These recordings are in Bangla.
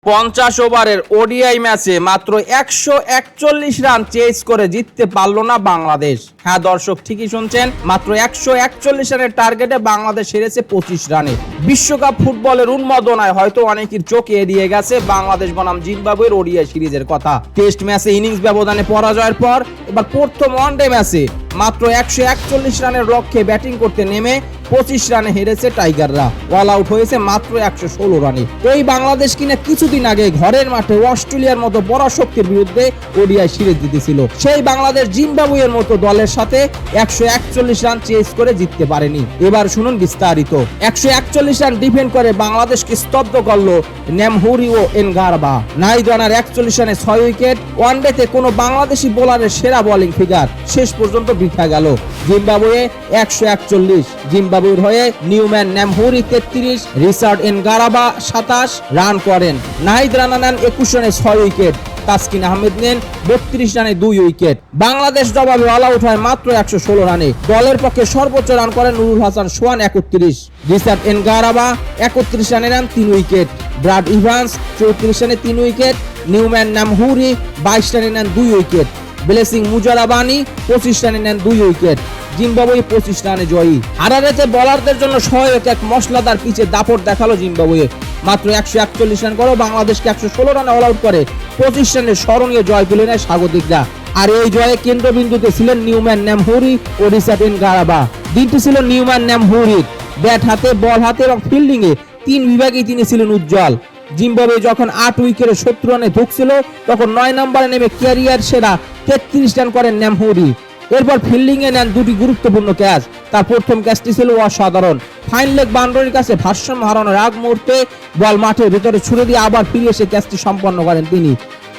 50 ওভারের ওডিআই ম্যাচে মাত্র 141 রান চেজ করে জিততে পারল না বাংলাদেশ। হ্যাঁ দর্শক, ঠিকই শুনছেন, মাত্র 141 রানের টার্গেটে বাংলাদেশ হেরেছে 25 রানে। বিশ্বকাপ ফুটবলের উন্মাদনায় হয়তো অনেকের চোখে এড়িয়ে গেছে বাংলাদেশ বনাম জিম্বাবুয়ের ওডিআই সিরিজের কথা। টেস্ট ম্যাচে ইনিংস ব্যবধানে পরাজয়ের পর এবার প্রথম ওয়ানডে ম্যাচে মাত্র 141 রানের লক্ষ্যে ব্যাটিং করতে নেমে 25 রানে হেরেছে টাইগাররা। অল আউট হয়েছে মাত্র 116 রানে। এই বাংলাদেশ কিনা কিছুদিন আগে ঘরের মাঠে অস্ট্রেলিয়ার মতো বড় শক্তির বিরুদ্ধে ওডিআই সিরিজ জিতেছিল। সেই বাংলাদেশ জিম্বাবুয়ের মতো দলের সাথে 141 রান চেজ করে জিততে পারেনি। এবার শুনুন বিস্তারিত। 141 রান ডিফেন্ড করে বাংলাদেশকে স্তব্ধ করলো নেমহুরি ও এনগারবা। নাহিদ রানার 41 রানে 6 উইকেট। ওয়ানডেতে কোনো বাংলাদেশি বোলারের সেরা বোলিং ফিগার শেষ পর্যন্ত বৃথা গেল। জিম্বাবুয়ে 141, জিম্বাবুয়ের হয়ে নিউম্যান নেমহুরি 33, রিচার্ড এনগারাবা 27 রান করেন। নাহিদ রানা নেন 21 রানে 6 উইকেট। তাসকিন আহমেদ নেন 32 রানে 2 উইকেট। বাংলাদেশ জবাবে অল আউট হয় মাত্র 116 রানে। দলের পক্ষে সর্বোচ্চ রান করেন নুরুল হাসান সোহান 31, রিচার্ড এনগারাবা 31 রানে নেন 3 উইকেট, ব্রাড ইভান্স 34 রানে 3 উইকেট, নিউম্যান নেমহুরি 22 রানে নেন 2 উইকেট, ব্লেসিং মুজারাবানি 25 রানে নেন 2 উইকেট। জিম্বাবুয়ে 25 রানে জয়ী। হারারেতে বোলারদের জন্য সহায়ক এক মশলাদার পিচে দাপট দেখালো জিম্বাবুয়ে। মাত্র 141 রান করে বাংলাদেশকে 116 রানে অল আউট করে 25 রানের স্মরণীয় জয় তুলে নেয় স্বাগতিকরা। আর এই জয়ে কেন্দ্রবিন্দুতে ছিলেন নিউম্যান নেমহুরি ও রিচার্ড এনগারাবা। দিনটি ছিল নিউম্যান নেমহুরির। ব্যাট হাতে, বল হাতে এবং ফিল্ডিং এ 3 বিভাগেই তিনি ছিলেন উজ্জ্বল। জিম্বাবুয়ে যখন 8 উইকেটে 70 রানে ধুকছিল, তখন 9 নম্বরে নেমে ক্যারিয়ার সেরা 33 রান করেন নেমহুরি। এরপর ফিল্ডিং এ নেন 2টি গুরুত্বপূর্ণ ক্যাচ। তার প্রথম ক্যাচটি ছিল অসাধারণ। ফাইন লেগ বাউন্ডারির কাছে ভারসাম্য হারানোর আগ মুহূর্তে বল মাঠের ভিতরে ছুড়ে দিয়ে আবার ফিরে এসে ক্যাচটি সম্পন্ন করেন তিনি।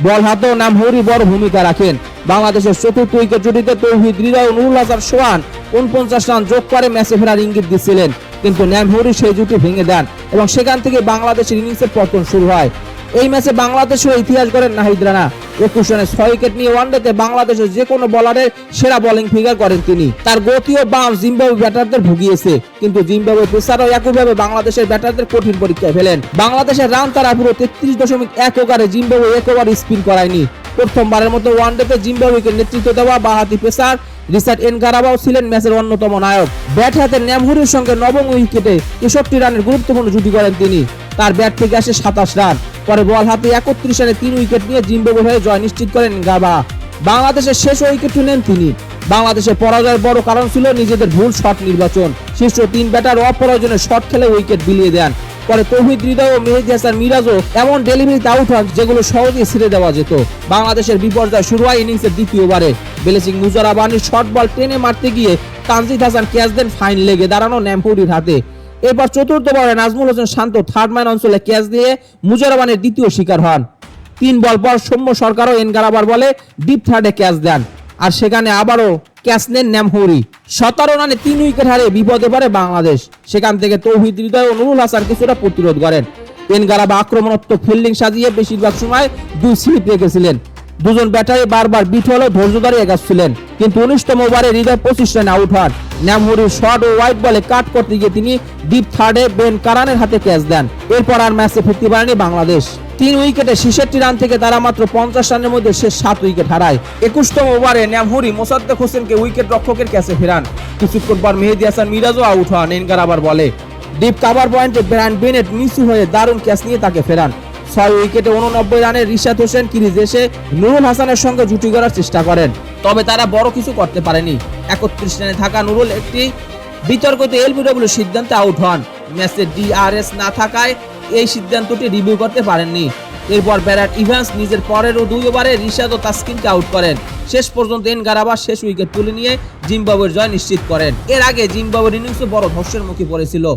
বল হাতেও নেমহুরি বড় ভূমিকা রাখেন। বাংলাদেশের চতুর্থ উইকেট জুটিতে তৌহিদ হৃদয় ও নুরুল হাসান সোহান 49 রান যোগ করে ম্যাচে ফেরার ইঙ্গিত দিচ্ছিলেন, কিন্তু নেমহুরি সেই জুটি ভেঙে দেন এবং সেখান থেকে বাংলাদেশের ইনিংসের পতন শুরু হয়। এই ম্যাচে বাংলাদেশের ইতিহাস গড়েন নাহিদ রানা। 21 রানে 6 উইকেট নিয়ে ওয়ানডেতে বাংলাদেশের যে কোনো বোলারের সেরা বোলিং ফিগার করেন তিনি। তার গতি ও বাম জিম্বাবুয়ে ব্যাটারদের ভুগিয়েছে, কিন্তু জিম্বাবুয়ে পেসারও একইভাবে বাংলাদেশের ব্যাটারদের কঠিন পরীক্ষায় ফেলেন। বাংলাদেশের রান তারা পুরো 33.1 ওভারে জিম্বাবুয়ে এক ওভার স্পিন করায়নি। প্রথমবারের মতো ওয়ানডেতে জিম্বাবুয়েকে নেতৃত্ব দেওয়া বাঁহাতি পেসার রিচার্ড এনগারাবাও ছিলেন ম্যাচের অন্যতম নায়ক। ব্যাট হাতে নেমহুরির সঙ্গে নবম উইকেটে 63 রানের গুরুত্বপূর্ণ জুটি করেন তিনি। তার ব্যাট থেকে আসে 27 রান। পরে বল হাতে 31 রানে 3 উইকেট নিয়ে জিম্বাবুয়ে হয়ে জয় নিশ্চিত করেন গাবা। বাংলাদেশের শেষ উইকেটটি নেন তিনি। বাংলাদেশের পরাজয়ের বড় কারণ ছিল নিজেদের ভুল শট নির্বাচন। শীর্ষ 3 ব্যাটার অপ্রয়োজনে শট খেলে উইকেট বিলিয়ে দেন। পরে তৌহিদ হৃদয় ও মেহেদী হাসান মিরাজও এমন ডেলিভারিতে আউট হন যেগুলো সহজেই ছেড়ে দেওয়া যেত। বাংলাদেশের বিপর্যয় শুরু হয় ইনিংসের দ্বিতীয় ওভারে। ব্লেসিং মুজারাবানির শর্ট বল টেনে মারতে গিয়ে তানজিদ হাসান ক্যাচ দেন ফাইন লেগে দাঁড়ানো নেমহুরির হাতে। এরপর চতুর্থ ওভারে নাজমুল হোসেন শান্ত থার্ড ম্যান অঞ্চলে ক্যাচ দিয়ে মুজারাবানির দ্বিতীয় শিকার হন। 3 বল পর সৌম্য সরকারও এনগারাবার বলে ডিপ থার্ডে ক্যাচ দেন, আর সেখানে আবারও ক্যাচ নেন নেমহুরি। 17 রানে 3 উইকেট হারিয়ে বিপদে পড়ে বাংলাদেশ। সেখান থেকে তৌহিদ হৃদয় ও নুরুল হাসান কিছুটা প্রতিরোধ করেন। এনগারাবা আক্রমণাত্মক ফিল্ডিং সাজিয়ে বেশিরভাগ সময় 2 স্লিপ রেখেছিলেন। দুজন ব্যাটারি বারবার বিট হলেও ধৈর্য ধরে এগাচ্ছিলেন, কিন্তু 19তম ওভারে হৃদয় 25 রানে আউট হন। নেমহুরির শর্ট ও ওয়াইড বলে কাট করতে গিয়ে তিনি ডিপ থার্ডে বেন কারানের হাতে ক্যাচ দেন। এরপর আর ম্যাচে ফিরতে পারেনি বাংলাদেশ। 3 উইকেটে 66 রান থেকে তারা মাত্র 50 রানের মধ্যে শেষ 7 উইকেট হারায়। 21তম ওভারে নেমহুরি মোসাদ্দেক হোসেনকে উইকেট রক্ষকের ক্যাচে ফেরান। কিছুক্ষণ পর মেহেদী হাসান মিরাজও আউট হন এনগারাবার বলে। ডিপ কাভার পয়েন্টে ব্রায়ান বেনেট নিচু হয়ে দারুণ ক্যাচ নিয়ে তাকে ফেরান। 6 উইকেটে 89 রানে রিশাদ হোসেন ক্রিজে এসে নুরুল হাসানের সঙ্গে জুটি করার চেষ্টা করেন, তবে তারা বড় কিছু করতে পারেনি। 31 রানে থাকা নুরুল একটি বিতর্কিত এলবিডব্লিউ সিদ্ধান্তে আউট হন। ম্যাচে ডিআরএস না থাকায় এই সিদ্ধান্তটি রিভিউ করতে পারেননি। এরপর ব্যারাট ইভান্স নিজের পরের 2 ওভারে রিশাদ ও তাসকিনকে আউট করেন। শেষ পর্যন্ত এনগারাবা শেষ উইকেট তুলে নিয়ে জিম্বাবুয়ের জয় নিশ্চিত করেন। এর আগে জিম্বাবুয়ের ইনিংসে বড় ধসের মুখে পড়েছিল।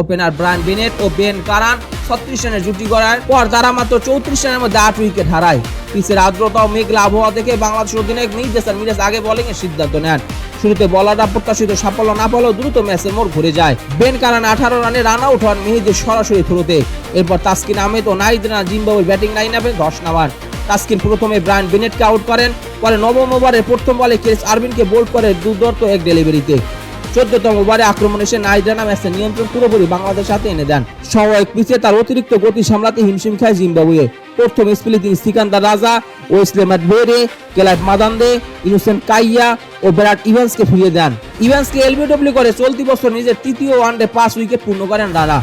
ওপেনার ব্রায়ান বেনেট ও বেন কারান 36 রানের জুটি গড়ার পর তারা মাত্র 34 রানের মধ্যে 8 উইকেট হারায়। পিচের আর্দ্রতা ও মেঘলা আবহাওয়া দেখে বাংলাদেশ অধিনায়ক মেহেদী হাসান মিরাজ আগে বোলিং এর সিদ্ধান্ত নেন। শুরুতে বলাররা প্রত্যাশিত সাফল্য না পেলেও দ্রুত ম্যাচের মোড় ঘুরে যায়। বেন কারান 18 রানে রান আউট হন মেহেদীর সরাসরি থ্রোতে। এরপর তাসকিন আহমেদ ও নাহিদ রানা জিম্বাবুয়ের ব্যাটিং লাইন আপে 10 নামান। তাসকিন প্রথমে ব্রায়ান বেনেটকে আউট করেন, পরে নবম ওভারে প্রথম বলে ক্রিস আরবিনকে বোল্ড করে দুর্দান্ত এক ডেলিভারিতে 14তম ওভারে আক্রমণ এসে নাহিদ রানা ম্যাচের নিয়ন্ত্রণ পুরোপুরি বাংলাদেশের হাতে এনে দেন। সহায়ক পিচে তার অতিরিক্ত গতি সামলাতে হিমশিম খায় জিম্বাবুয়ে। প্রথম স্পেলে তিনি সিকান্দার রাজা, ওয়েসলে ম্যাটবেরে, কেলাইভ মাদান্দে, ইনোসেন্ট কাইয়া ও ব্র্যাড ইভান্সকে ফিরিয়ে দেন। ইভান্সকে এলবিডব্লিউ করে চলতি বছর নিজের তৃতীয় ওয়ানডে 5 উইকেট পূর্ণ করেন রানা।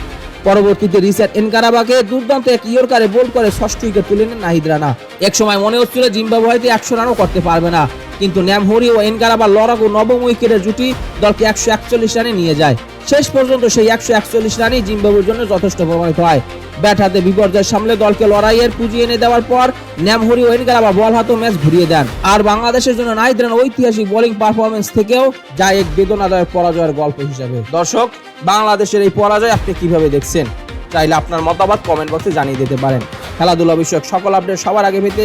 পরবর্তীতে রিচার্ড এনকারাবাকে দুর্দান্ত এক ইয়র্কারে বোল্ড করে 6ষ্ঠ উইকেট তুলে নেন নাহিদ রানা। এক সময় মনে হচ্ছিল জিম্বাবুয়ে হয়তো 100 রানও করতে পারবে না, কিন্তু ন্যামহরি ও এনকারাবা লড়াকু নবম উইকেটের জুটি দলকে 141 রানে নিয়ে যায়। শেষ পর্যন্ত সেই 141 রানই জিম্বাবুয়ের জন্য যথেষ্ট প্রমাণিত হয়। ব্যাট হাতে বিপর্যয় সামলে দলকে লড়াইয়ের পুঁজি এনে দেওয়ার পর ন্যামহরি ও এনকারাবা বল হাতে ম্যাচ ঘুরিয়ে দেন। আর বাংলাদেশের জন্য নাহিদ রানার ঐতিহাসিক বোলিং পারফরমেন্স থেকেও যায় এক বেদনাদায়ক পরাজয়ের গল্প হিসেবে। দর্শক, বাংলাদেশের এই পরাজয় আপনি কিভাবে দেখছেন? চাইলে আপনার মতামত কমেন্ট বক্সে জানিয়ে দিতে পারেন। খেলাধুলা বিষয়ক সকল আপডেট সবার আগে পেতে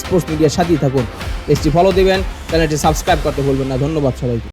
স্পোর্টস মিডিয়ার সাথেই থাকুন। পেজটি ফলো দিবেন, চ্যানেলটি সাবস্ক্রাইব করতে ভুলবেন না। ধন্যবাদ সবাইকে।